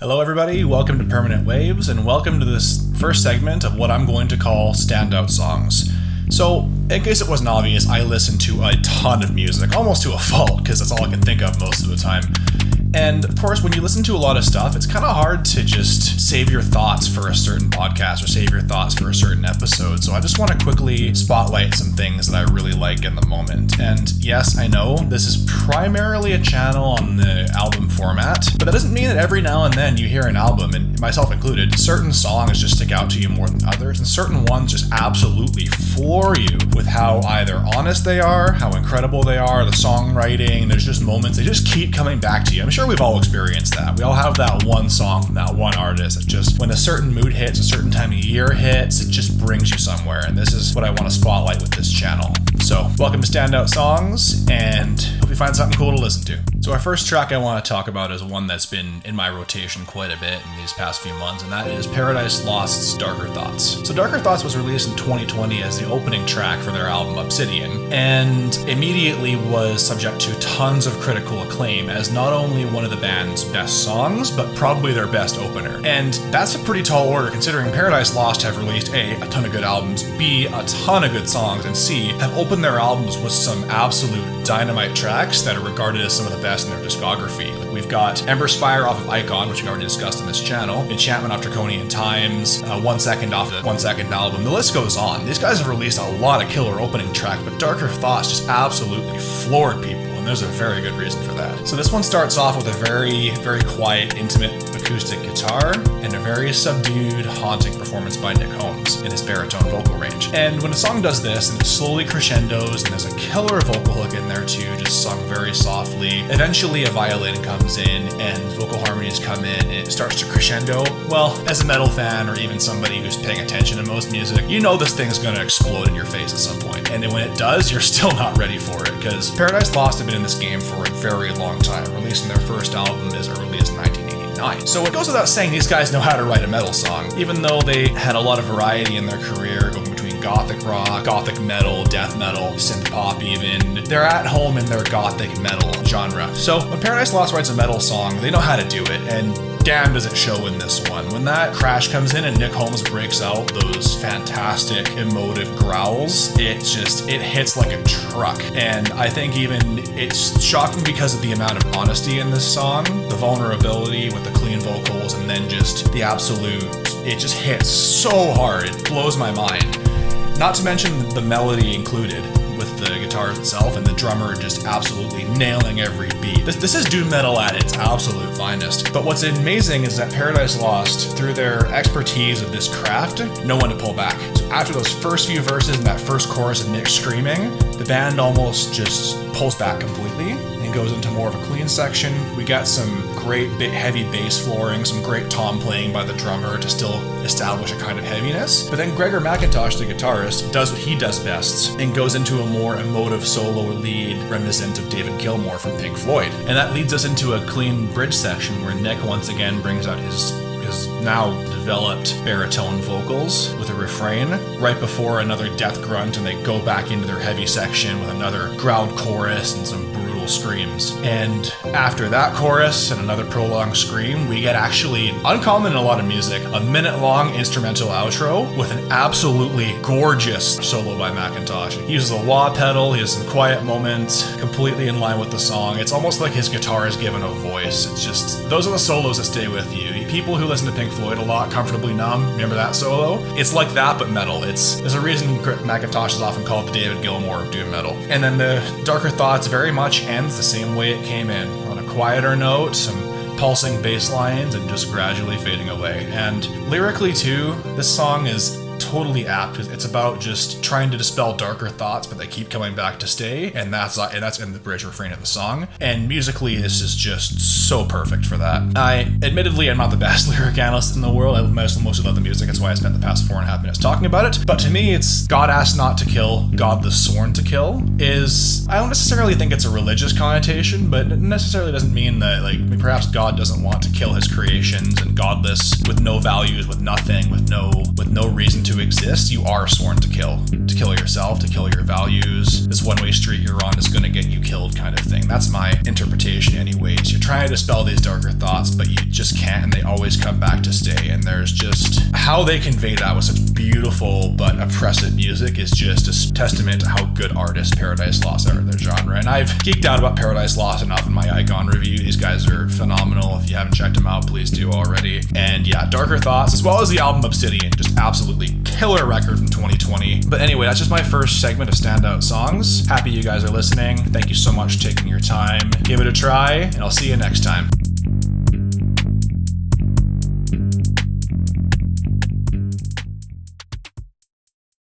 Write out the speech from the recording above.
Hello everybody, welcome to Permanent Waves, and welcome to this first segment of what I'm going to call Standout Songs. So, in case it wasn't obvious, I listen to a ton of music, almost to a fault, because that's all I can think of most of the time. And of course, when you listen to a lot of stuff, it's kind of hard to just save your thoughts for a certain podcast or save your thoughts for a certain episode. So I just want to quickly spotlight some things that I really like in the moment. And yes, I know this is primarily a channel on the album format, but that doesn't mean that every now and then you hear an album, and myself included, certain songs just stick out to you more than others, and certain ones just absolutely floor you with how either honest they are, how incredible they are, the songwriting. There's just moments, they just keep coming back to you. I'm sure we've all experienced that. We all have that one song from that one artist. It's just when a certain mood hits, a certain time of year hits, it just brings you somewhere. And this is what I want to spotlight with this channel. So welcome to Standout Songs, and hope you find something cool to listen to. So our first track I want to talk about is one that's been in my rotation quite a bit in these past few months, and that is Paradise Lost's Darker Thoughts. So Darker Thoughts was released in 2020 as the opening track for their album Obsidian, and immediately was subject to tons of critical acclaim as not only one of the band's best songs, but probably their best opener. And that's a pretty tall order considering Paradise Lost have released A, a ton of good albums, B, a ton of good songs, and C, have opened their albums with some absolute dynamite tracks that are regarded as some of the best in their discography. Like we've got Ember's Fire off of Icon, which we already discussed in this channel, Enchantment off Draconian Times, 1 Second off the 1 Second album. The list goes on. These guys have released a lot of killer opening tracks, but Darker Thoughts just absolutely floored people. There's a very good reason for that. So this one starts off with a very, very quiet, intimate acoustic guitar and a very subdued, haunting performance by Nick Holmes in his baritone vocal range. And when a song does this, and it slowly crescendos, and there's a killer vocal hook in there too, just sung very softly. Eventually a violin comes in and vocal harmonies come in, and it starts to crescendo. Well, as a metal fan, or even somebody who's paying attention to most music, you know this thing's gonna explode in your face at some point. And then when it does, you're still not ready for it, because Paradise Lost have been in this game for a very long time, releasing their first album as early as 1989. So it goes without saying these guys know how to write a metal song, even though they had a lot of variety in their career, going between gothic rock, gothic metal, death metal, synth pop even. They're at home in their gothic metal genre. So when Paradise Lost writes a metal song, they know how to do it, and damn does it show in this one. When that crash comes in and Nick Holmes breaks out those fantastic emotive growls, it hits like a truck. And I think even it's shocking because of the amount of honesty in this song, the vulnerability with the clean vocals, and then just the absolute, it just hits so hard, it blows my mind. Not to mention the melody included with the guitars itself, and the drummer just absolutely nailing every beat. This is doom metal at its absolute finest. But what's amazing is that Paradise Lost, through their expertise of this craft, know when to pull back. So after those first few verses and that first chorus of Nick screaming, the band almost just pulls back completely and goes into more of a clean section. We got some great heavy bass flooring, some great tom playing by the drummer to still establish a kind of heaviness. But then Gregor McIntosh, the guitarist, does what he does best and goes into a more emotive solo lead reminiscent of David Gilmour from Pink Floyd. And that leads us into a clean bridge section where Nick once again brings out his now developed baritone vocals with a refrain right before another death grunt, and they go back into their heavy section with another growled chorus and some brutal screams. And after that chorus and another prolonged scream, we get actually uncommon in a lot of music, a minute-long instrumental outro with an absolutely gorgeous solo by McIntosh. He uses a wah pedal, he has some quiet moments, completely in line with the song. It's almost like his guitar is given a voice. It's just, those are the solos that stay with you. People who listen to Pink Floyd a lot, Comfortably Numb, remember that solo? It's like that, but metal. There's a reason McIntosh is often called the David Gilmour of doom metal. And then the Darker Thoughts very much ends the same way it came in, on a quieter note, some pulsing bass lines, and just gradually fading away. And lyrically too, this song is totally apt. It's about just trying to dispel darker thoughts, but they keep coming back to stay, and that's in the bridge refrain of the song. And musically, this is just so perfect for that. Admittedly, I'm not the best lyric analyst in the world. I mostly love the music. That's why I spent the past 4.5 minutes talking about it. But to me, it's God asked not to kill, God the sworn to kill. I don't necessarily think it's a religious connotation, but it necessarily doesn't mean that perhaps God doesn't want to kill his creations and godless, with no values, with nothing, with no reason to exist, you are sworn to kill. To kill yourself, to kill your values. This one-way street you're on is gonna get you killed kind of thing. That's my interpretation anyways. You're trying to dispel these darker thoughts, but you just can't, and they always come back to stay. And there's just how they convey that with such beautiful but oppressive music is just a testament to how good artists Paradise Lost are in their genre. And I've geeked out about Paradise Lost enough in my Icon review. These guys are phenomenal. If you haven't checked them out, please do already. And yeah, Darker Thoughts, as well as the album Obsidian, just absolutely killer record from 2020. But anyway, that's just my first segment of Standout Songs. Happy you guys are listening. Thank you so much for taking your time. Give it a try, and I'll see you next time.